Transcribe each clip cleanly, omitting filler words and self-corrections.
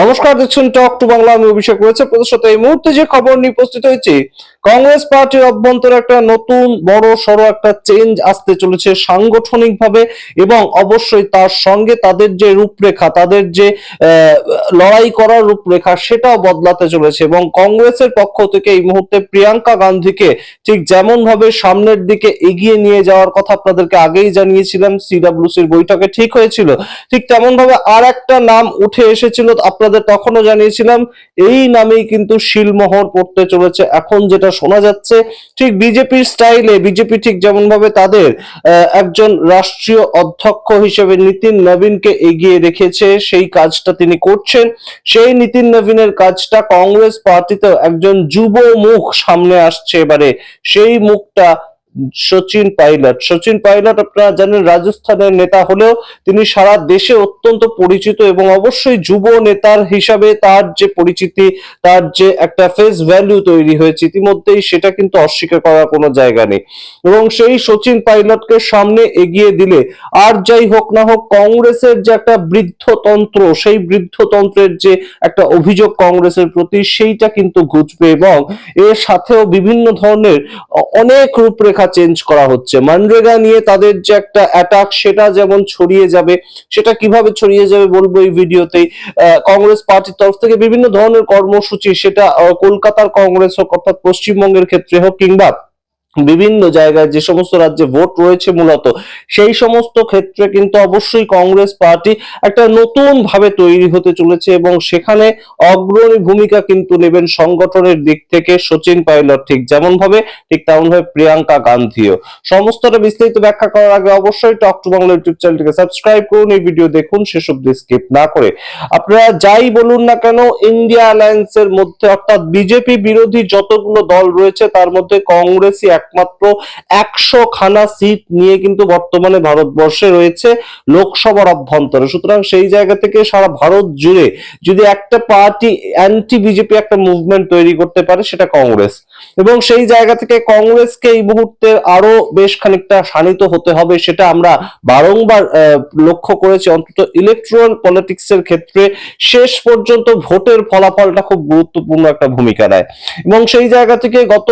নমস্কার, দেখছেন talk to Bangla. আমি অভিষেক রয়েছে প্রদর্শিত। এই মুহূর্তে যে খবর নিয়ে উপস্থিত হয়েছে, কংগ্রেস পার্টির অভ্যন্তরে একটা নতুন বড় সড়ো একটা চেঞ্জ আসতে চলেছে সাংগঠনিক ভাবে, এবং অবশ্যই তার সঙ্গে তাদের যে রূপরেখা, তাদের যে লড়াই করার রূপরেখা, সেটাও বদলাতে চলেছে। এবং কংগ্রেসের পক্ষ থেকে এই মুহূর্তে প্রিয়াঙ্কা গান্ধীকে ঠিক যেমন ভাবে সামনের দিকে এগিয়ে নিয়ে যাওয়ার কথা আপনাদেরকে আগেই জানিয়েছিলাম, সিডব্লিউসির বৈঠকে ঠিক হয়েছিল, ঠিক তেমন ভাবে আর একটা নাম উঠে এসেছিল, আপনাদের তখনও জানিয়েছিলাম। এই নামেই কিন্তু শিলমোহর পড়তে চলেছে। এখন যেটা শোনা যাচ্ছে, ঠিক বিজেপির স্টাইলে, বিজেপি ঠিক যেমন ভাবে তাদের একজন রাষ্ট্রীয় অধ্যক্ষ হিসেবে নীতিন নবীনকে এগিয়ে রেখেছে, সেই কাজটা তিনি করছেন। সেই নীতিন নবীনের কাজটা কংগ্রেস পার্টিতেও একজন যুব মুখ সামনে আসছে এবারে। সেই মুখটা সচিন পাইলট। সচিন পাইলট আপনারা জানেন রাজস্থানের নেতা হলেও তিনি সারা দেশে অত্যন্ত পরিচিত, এবং অবশ্যই যুব নেতার হিসাবে তার যে পরিচিতি, তার যে একটা ফেস ভ্যালু তৈরি হয়েছে ইতিমধ্যেই, সেটা কিন্তু অস্বীকার করার কোনো জায়গা নেই। এবং সেই সচিন পাইলটকে সামনে এগিয়ে দিলে, আর যাই হোক না হোক, কংগ্রেসের যে একটা বৃদ্ধতন্ত্র, সেই বৃদ্ধতন্ত্রের যে একটা অভিযোগ কংগ্রেসের প্রতি, সেইটা কিন্তু ঘুচবে। এবং এর সাথেও বিভিন্ন ধরনের অনেক রূপরেখা চেঞ্জ করা হচ্ছে। মানরেগা নিয়ে তাদের যে একটা অ্যাটাক, সেটা যেমন ছড়িয়ে যাবে। সেটা কিভাবে ছড়িয়ে যাবে বলবো এই ভিডিওতেই। কংগ্রেস পার্টির তরফ থেকে বিভিন্ন ধরনের কর্মসূচি, সেটা কলকাতার কংগ্রেস হোক, অর্থাৎ পশ্চিমবঙ্গের ক্ষেত্রে হোক, কিংবা বিভিন্ন জায়গায় যে সমস্ত রাজ্যে ভোট রয়েছে মূলত, সেই সমস্ত ক্ষেত্রে কিন্তু অবশ্যই কংগ্রেস পার্টি একটা নতুন ভাবে তৈরি হতে চলেছে, এবং সেখানে অগ্রণী ভূমিকা কিন্তু নেবেন সংগঠনের দিক থেকে সচিন পাইলট, ঠিক যেমন ভাবে, ঠিক তেমন ভাবে প্রিয়াঙ্কা গান্ধীও। সমস্তটা বিস্তারিত ব্যাখ্যা করার আগে অবশ্যই টক টু বাংলা ইউটিউব চ্যানেলটিকে সাবস্ক্রাইব করুন, এই ভিডিও দেখুন শেষ অব্দি স্কিপ না করে। আপনারা যাই বলুন না কেন, ইন্ডিয়া অ্যালায়েন্সের মধ্যে, অর্থাৎ বিজেপি বিরোধী যতগুলো দল রয়েছে, তার মধ্যে কংগ্রেসই একমাত্র 100 খানা সিট নিয়ে কিন্তু বর্তমানে ভারতবর্ষে রয়েছে লোকসভার অভ্যন্তরে। সুতরাং সেই জায়গা থেকে সারা ভারত জুড়ে যদি একটা পার্টি অ্যান্টি বিজেপি একটা মুভমেন্ট তৈরি করতে পারে, সেটা কংগ্রেস। এবং সেই জায়গা থেকে কংগ্রেসকে এই মুহূর্তে আরো বেশ খানিকটা শানিত হতে হবে, সেটা আমরা বারংবার লক্ষ্য করেছি। অন্তত ইলেকট্রাল পলিটিক্স এর ক্ষেত্রে শেষ পর্যন্ত ভোটের ফলাফলটা খুব গুরুত্বপূর্ণ একটা ভূমিকা নেয়। এবং সেই জায়গা থেকে গত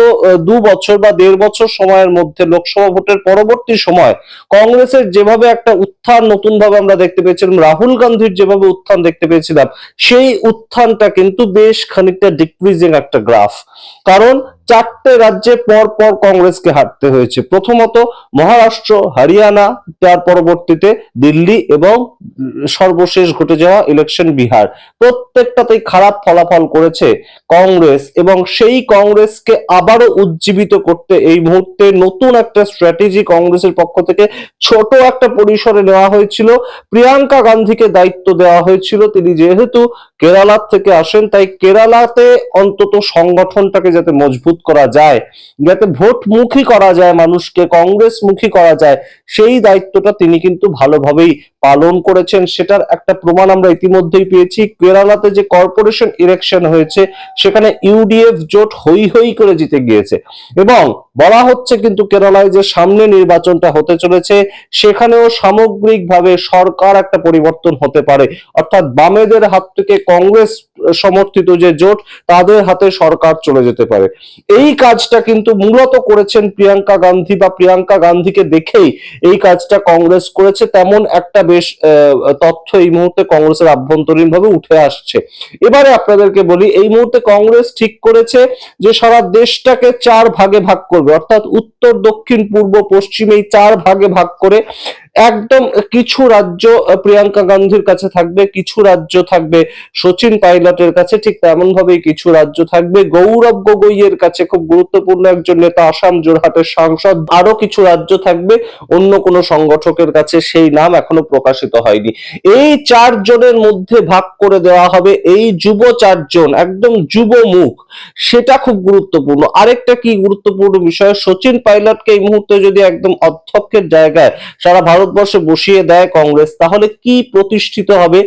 2 বছর বা 1.5 বছর সময়ের মধ্যে, লোকসভা ভোটের পরবর্তী সময়, কংগ্রেসের যেভাবে একটা উত্থান নতুন ভাবে আমরা দেখতে পেয়েছিলাম, রাহুল গান্ধীর যেভাবে উত্থান দেখতে পেয়েছিলাম, সেই উত্থানটা কিন্তু বেশ খানিকটা ডিক্রিজিং একটা গ্রাফ। কারণ 4টে রাজ্যে পর পর কংগ্রেসকে হারতে হয়েছে। প্রথমত মহারাষ্ট্র, হরিয়ানা, তার পরবর্তীতে দিল্লি, এবং সর্বশেষ ঘটে যাওয়া ইলেকশন বিহার। প্রত্যেকটাতেই খারাপ ফলাফল করেছে কংগ্রেস, এবং সেই কংগ্রেসকে আবারও উজ্জীবিত করতে এই মুহূর্তে নতুন একটা স্ট্র্যাটেজি কংগ্রেসের পক্ষ থেকে ছোট একটা পরিসরে নেওয়া হয়েছিল। প্রিয়াঙ্কা গান্ধীকে দায়িত্ব দেওয়া হয়েছিল। তিনি যেহেতু কেরালা থেকে আসেন, তাই কেরালাতে অন্তত সংগঠনটাকে যাতে মজবুত করা যায়, যাতে ভোটমুখী করা যায়, মানুষকে কংগ্রেস মুখী করা যায়, সেই দায়িত্বটা তিনি কিন্তু ভালোভাবেই পালন করেছেন। সেটার একটা প্রমাণ আমরা ইতিমধ্যেই পেয়েছি। কেরালাতে যে কর্পোরেশন ইলেকশন হয়েছে, সেখানে ইউডিএফ জোট হই হই করে জিতে গিয়েছে। এবং বলা হচ্ছে কিন্তু কেরালায় যে সামনে নির্বাচনটা হতে চলেছে, সেখানেও সামগ্রিকভাবে সরকার একটা পরিবর্তন হতে পারে। অর্থাৎ বামেদের হাত থেকে কংগ্রেস সমর্থিত যে জোট, তাদের হাতে সরকার চলে যেতে পারে। এই কাজটা কিন্তু মূলত করেছেন প্রিয়াঙ্কা গান্ধী, বা প্রিয়াঙ্কা গান্ধীকে দেখেই এই কাজটা কংগ্রেস করেছে, তেমন একটা বেশ তথ্য এই মুহূর্তে কংগ্রেসের আভ্যন্তরীণ ভাবে উঠে আসছে। এবারে আপনাদেরকে বলি, এই মুহূর্তে কংগ্রেস ঠিক করেছে যে সারা দেশটাকে 4 ভাগে ভাগ করবে, অর্থাৎ উত্তর, দক্ষিণ, পূর্ব, পশ্চিম, এই 4 ভাগে ভাগ করে একদম কিছু রাজ্য প্রিয়াঙ্কা গান্ধীর কাছে থাকবে, কিছু রাজ্য থাকবে সচিন পাইলটের কাছে, ঠিক তেমন ভাবেই কিছু রাজ্য থাকবে গৌরব গগৈয়ের কাছে, খুব গুরুত্বপূর্ণ একজন নেতা, আসাম জোরহাটের সাংসদ। আরো কিছু রাজ্য থাকবে অন্য কোনো সংগঠকের কাছে, সেই নাম এখনো প্রকাশিত হয়নি। এই 4 জনের মধ্যে ভাগ করে দেওয়া হবে এই যুব 4 জন, একদম যুব মুখ। সেটা খুব গুরুত্বপূর্ণ। আরেকটা কি গুরুত্বপূর্ণ বিষয়, সচিন পাইলটকে এই মুহূর্তে যদি একদম অধ্যক্ষের জায়গায় সারা ভারত ভারতবর্ষে বসিয়ে দেয় কংগ্রেস, তাহলে কি প্রতিষ্ঠিত হবে?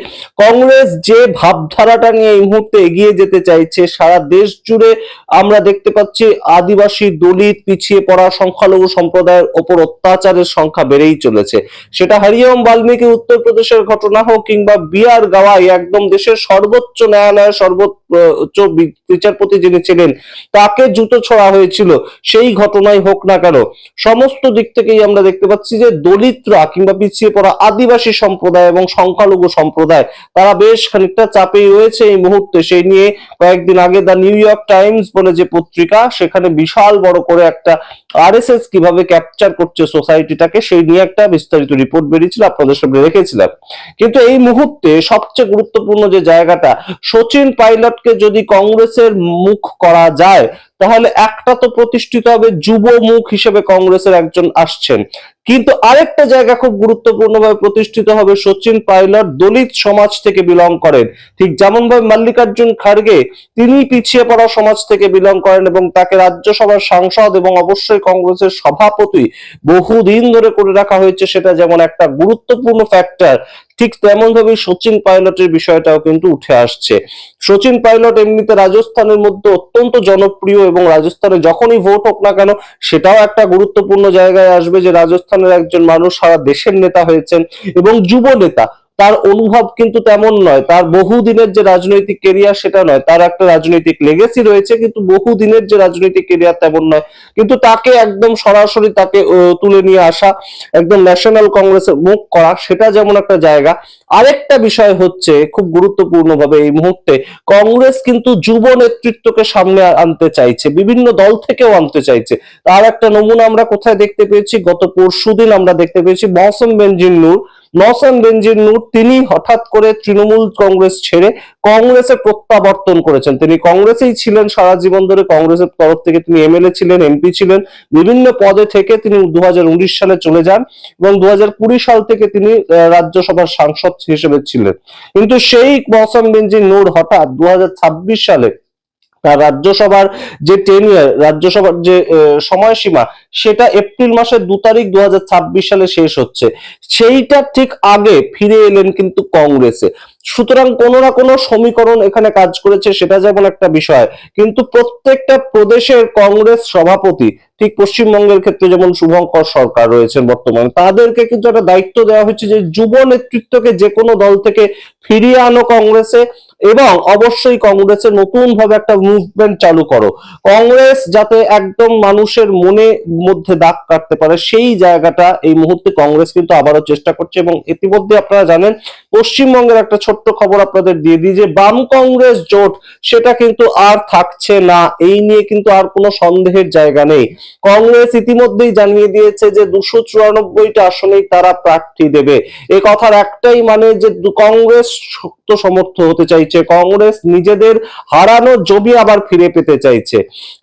কংগ্রেস যে ভাবধারাটা নিয়ে এই মুহূর্তে এগিয়ে যেতে চাইছে, সারা দেশ জুড়ে আমরা দেখতে পাচ্ছি আদিবাসী, দলিত, পিছিয়ে পড়া, সংখ্যালঘু সম্প্রদায়ের ওপর অত্যাচারের সংখ্যা বেড়েই চলেছে। সেটা হরিওম বাল্মীকি উত্তরপ্রদেশের ঘটনা হোক কিংবা বিআর গাওয়াই, একদম দেশের সর্বোচ্চ ন্যায়ালয়ের সর্বোচ্চ বিচারপতি যিনি ছিলেন, তাকে জুতো ছোড়া হয়েছিল, সেই ঘটনাই হোক না কেন, সমস্ত দিক থেকেই আমরা দেখতে পাচ্ছি যে দলিতরা কিংবা পিছিয়ে পড়া আদিবাসী সম্প্রদায় এবং সংখ্যালঘু সম্প্রদায় তারা বেশ খানিকটা চাপেই রয়েছে এই মুহূর্তে। সেই নিয়ে কয়েকদিন আগে দ্য নিউ ইয়র্ক টাইমস বলে যে পত্রিকা, সেখানে বিশাল বড় করে একটা আরএসএস কিভাবে ক্যাপচার করছে সোসাইটিটাকে, সেই নিয়ে একটা বিস্তারিত রিপোর্ট বেরিয়েছিল, আপনাদের সামনে রেখেছিলাম। কিন্তু এই মুহূর্তে সবচেয়ে গুরুত্বপূর্ণ যে জায়গাটা, সচিন পাইলটকে যদি কংগ্রেসের মুখ করা যায়, তাহলে একটা তো প্রতিষ্ঠিত হবে, যুব মুখ হিসেবে কংগ্রেসের একজন আসছেন। কিন্তু আরেকটা জায়গা খুব গুরুত্বপূর্ণভাবে প্রতিষ্ঠিত হবে, সচিন পাইলট দলিত সমাজ থেকে বিলং করেন, ঠিক যেমন ভাবে মল্লিকার্জুন খাড়গে তিনি পিছিয়ে পড়া সমাজ থেকে বিলং করেন এবং তাকে রাজ্যসভার সাংসদ এবং অবশ্যই কংগ্রেসের সভাপতি বহুদিন ধরে করে রাখা হয়েছে, সেটা যেমন একটা গুরুত্বপূর্ণ ফ্যাক্টর, ঠিক তেমন ভাবে সচিন পাইলটের বিষয়টাও কিন্তু উঠে আসছে। সচিন পাইলট এমনিতে রাজস্থানের মধ্যে অত্যন্ত জনপ্রিয় এবং রাজস্থানে যখনই ভোট হোক না কেন, সেটাও একটা গুরুত্বপূর্ণ জায়গায় আসবে যে রাজস্থানের একজন মানুষ সারা দেশের নেতা হয়েছেন এবং যুব নেতা। তার অনুভব কিন্তু তেমন নয়, তার বহুদিনের যে রাজনৈতিক কেরিয়ার সেটা নয়, তার একটা রাজনৈতিক লেগেসি রয়েছে কিন্তু বহুদিনের যে রাজনৈতিক কেরিয়ার তেমন নয়। কিন্তু তাকে একদম সরাসরি তাকে তুলে নিয়ে আসা, একদম ন্যাশনাল কংগ্রেসের মুখ করা, সেটা যেমন একটা জায়গা। আরেকটা বিষয় হচ্ছে খুব গুরুত্বপূর্ণ ভাবে এই মুহূর্তে কংগ্রেস কিন্তু যুব নেতৃত্বকে সামনে আনতে চাইছে, বিভিন্ন দল থেকেও আনতে চাইছে। তার একটা নমুনা আমরা কোথায় দেখতে পেয়েছি, গত পরশুদিন আমরা দেখতে পেয়েছি মহসেন বেনজির নূর তিনি হঠাৎ করে তৃণমূল কংগ্রেস ছেড়ে কংগ্রেসে প্রত্যাবর্তন করেছেন। তিনি কংগ্রেসেই ছিলেন সারা জীবন ধরে, কংগ্রেসের তরফ থেকে তিনি এমএলএ ছিলেন, এমপি ছিলেন, বিভিন্ন পদে থেকে তিনি 2019 সালে চলে যান এবং 2020 সাল থেকে তিনি রাজ্যসভার সাংসদ হিসেবে ছিলেন। কিন্তু সেই মহসেন বেনজির নূর হঠাৎ 2026 সালে তার রাজ্যসভার যে টেনিয়ার, রাজ্যসভার যে সময়সীমা, সেটা এপ্রিল মাসের 2 তারিখ 2026 সালে শেষ হচ্ছে, সেইটা ঠিক আগে ফিরে এলেন কিন্তু কংগ্রেসে। সুতরাং কোনো না কোনো সমীকরণ এখানে কাজ করেছে, সেটা যেমন একটা বিষয়। কিন্তু প্রত্যেকটা প্রদেশের কংগ্রেস সভাপতি, ঠিক পশ্চিমবঙ্গের ক্ষেত্রে যেমন শুভঙ্কর সরকার রয়েছেন বর্তমানে, তাদেরকে কিন্তু একটা দায়িত্ব দেওয়া হচ্ছে যে যুব নেতৃত্বকে যে কোনো দল থেকে ফিরিয়ে আনো কংগ্রেসে এবং অবশ্যই কংগ্রেসে নতুন ভাবে একটা মুভমেন্ট চালু করো, কংগ্রেস যাতে একদম মানুষের মধ্যে দাগ কাটতে পারে, সেই জায়গাটা এই মুহূর্তে কংগ্রেস কিন্তু আবারও চেষ্টা করছে। এবং ইতিমধ্যে আপনারা জানেন, পশ্চিমবঙ্গের একটা ছোট্ট খবর আপনাদের দিয়ে দিই যে বাম কংগ্রেস জোট সেটা কিন্তু আর থাকছে না, এই নিয়ে কিন্তু আর কোনো সন্দেহের জায়গা নেই। কংগ্রেস ইতিমধ্যেই জানিয়ে দিয়েছে যে 294টা আসনেই তারা প্রার্থী দেবে। এই কথার একটাই মানে যে কংগ্রেস শক্ত সমর্থ হতে চাইছে, কংগ্রেস নিজেদের হারানো জমি আবার ফিরে পেতে চাইছে।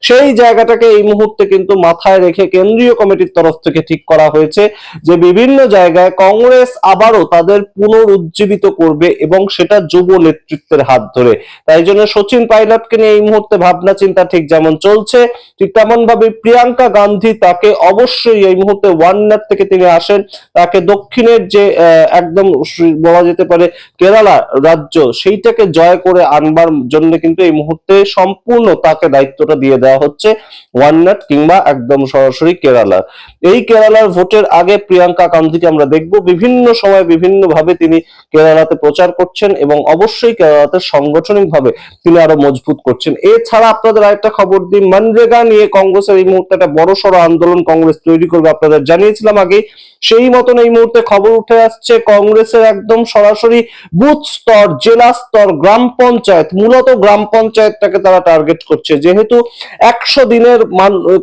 সেই জায়গাটাকে এই মুহূর্তে কিন্তু মাথায় রেখে কেন্দ্রীয় কমিটির তরফ থেকে ঠিক করা হয়েছে যে বিভিন্ন জায়গায় কংগ্রেস আবারও তাদের পুনরুজ্জীবিত করবে এবং সেটা যুব নেতৃত্বের হাত ধরে। তাই জন্য সচিন পাইলটকে নিয়ে এই মুহূর্তে ভাবনা চিন্তা ঠিক যেমন চলছে, ঠিক তেমন ভাবে প্রিয়াঙ্কা গান্ধী, তাকে অবশ্যই এই মুহূর্তে ওয়াননাট থেকে তিনি আসেন, তাকে দক্ষিণের যে একদম বলা যেতে পারে কেরালা রাজ্য, সেইটাকে জয় করে আনবার জন্য কিন্তু এই মুহূর্তে সম্পূর্ণ তাকে দায়িত্বটা দিয়ে দেওয়া হচ্ছে ওয়াননাট কিংবা একদম সরাসরি কেরালা। এই কেরালার ভোটের আগে প্রিয়াঙ্কা গান্ধীকে আমরা দেখব বিভিন্ন সময় বিভিন্ন ভাবে তিনি কেরালাতে প্রচার করছেন এবং অবশ্যই কেরালাতে সাংগঠনিক ভাবে তিনি আরো মজবুত করছেন। এছাড়া আপনাদের আরেকটা খবর দিই, মনরেগা নিয়ে কংগ্রেসের এই মুহূর্তে একটা বড় সড়ো আন্দোলন কংগ্রেস তৈরি করবে, আপনাদের জানিয়েছিলাম আগে। সেই মতন এই মুহূর্তে খবর উঠে আসছে কংগ্রেসের একদম সরাসরি বুথ স্তর, জেলা স্তর, গ্রাম পঞ্চায়েত, মূলত গ্রাম পঞ্চায়েতটাকে তারা টার্গেট করছে। যেহেতু 100 দিনের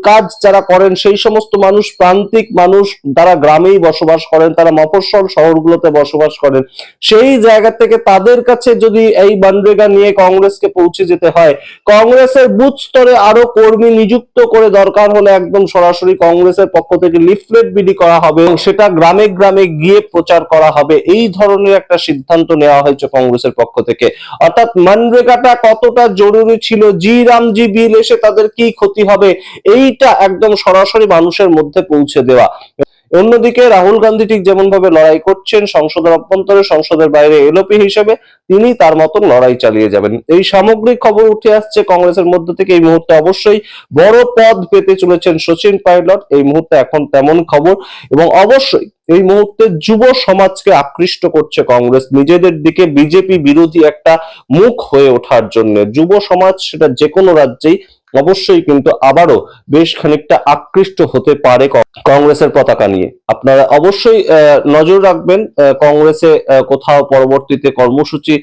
কাজ যারা করেন সেই সমস্ত মানুষ, প্রান্তিক মানুষ, তারা গ্রামেই বসবাস করেন, তারা মফস্বল শহরগুলোতে বসবাস করেন, সেই জায়গা থেকে তাদের কাছে যদি এই মনরেগা নিয়ে কংগ্রেসকে পৌঁছে যেতে হয়, কংগ্রেসের বুথ স্তরে আরো কর্মী নিযুক্ত করে দরকার হলে একদম সরাসরি কংগ্রেসের পক্ষ থেকে লিফলেট বিলি করা হবে, সেটা গ্রামে গ্রামে গিয়ে প্রচার করা হবে। এই ধরনের একটা সিদ্ধান্ত নেওয়া হয়েছে কংগ্রেসের পক্ষ থেকে। অর্থাৎ মনরেগাটা কতটা জরুরি ছিল, জি রামজি বিল এসে তাদের কি ক্ষতি হবে, এইটা একদম সরাসরি মানুষের মধ্যে পৌঁছে দেওয়া। অন্যদিকে রাহুল গান্ধী ঠিক যেমন ভাবে লড়াই করছেন সংসদের অভ্যন্তরে, সংসদের বাইরে এলওপি হিসেবে, তিনি তার মতন লড়াই চালিয়ে যাবেন। এই সামগ্রিক খবর উঠে আসছে কংগ্রেসের মধ্যে থেকে। এই মুহূর্তে অবশ্যই বড় পদ পেতে চলেছেন সচিন পাইলট, এই মুহূর্তে এখন তেমন খবর। এবং অবশ্যই এই মুহূর্তে যুব সমাজকে আকৃষ্ট করছে কংগ্রেস নিজেদের দিকে, বিজেপি বিরোধী একটা মুখ হয়ে ওঠার জন্য। যুব সমাজ সেটা যে কোনো রাজ্যেই অবশ্যই কিন্তু আবারও বেশ খানিকটা আকৃষ্ট হতে পারে কংগ্রেসের পতাকা নিয়ে। আপনারা অবশ্যই নজর রাখবেন কংগ্রেসে কোথাও পরবর্তীতে কর্মসূচি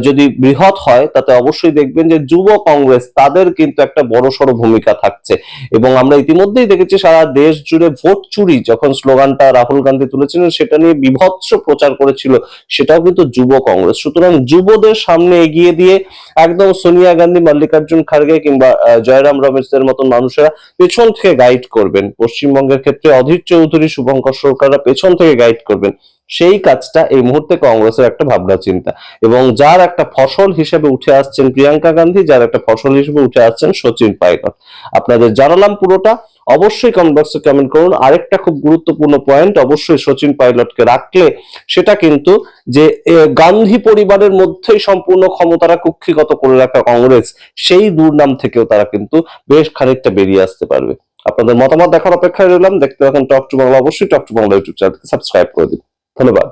যদি বৃহৎ হয়, তাতে অবশ্যই দেখবেন যে যুব কংগ্রেস তাদের কিন্তু একটা বড়সড় ভূমিকা থাকছে। এবং আমরা ইতিমধ্যেই দেখেছি সারা দেশ জুড়ে ভোট চুরি যখন স্লোগানটা রাহুল গান্ধী তুলেছিলেন, সেটা নিয়ে বীভৎস প্রচার করেছিল, সেটাও কিন্তু যুব কংগ্রেস। সুতরাং যুবদের সামনে এগিয়ে দিয়ে একদম সোনিয়া গান্ধী, মল্লিকার্জুন খাড়গে কিংবা জয়রাম রমেশদের মতন মানুষেরা পেছন থেকে গাইড করবেন। পশ্চিমবঙ্গের ক্ষেত্রে অধীর চৌধুরী, শুভঙ্কর সরকাররা পেছন থেকে গাইড করবেন। সেই কাজটা এই মুহূর্তে কংগ্রেসের একটা ভাবনা চিন্তা। এবং যার একটা ফসল হিসেবে উঠে আসছেন প্রিয়াঙ্কা গান্ধী, যার একটা ফসল হিসেবে উঠে আসছেন সচিন পাইলট। আপনাদের জানালাম পুরোটা, অবশ্যই কমেন্ট বক্সে কমেন্ট করুন। আরেকটা খুব গুরুত্বপূর্ণ পয়েন্ট, অবশ্যই সচিন পাইলটকে রাখলে সেটা কিন্তু যে গান্ধী পরিবারের মধ্যেই সম্পূর্ণ ক্ষমতারা কুক্ষিগত করে রাখা কংগ্রেস, সেই দুর্নাম থেকেও তারা কিন্তু বেশ খানিকটা বেরিয়ে আসতে পারবে। আপনাদের মতামত দেখার অপেক্ষায় রইলাম। দেখতে থাকুন টক টু বাংলা। অবশ্যই টক টু বাংলা ইউটিউব চ্যানেলকে সাবস্ক্রাইব করে দিন। ধন্যবাদ।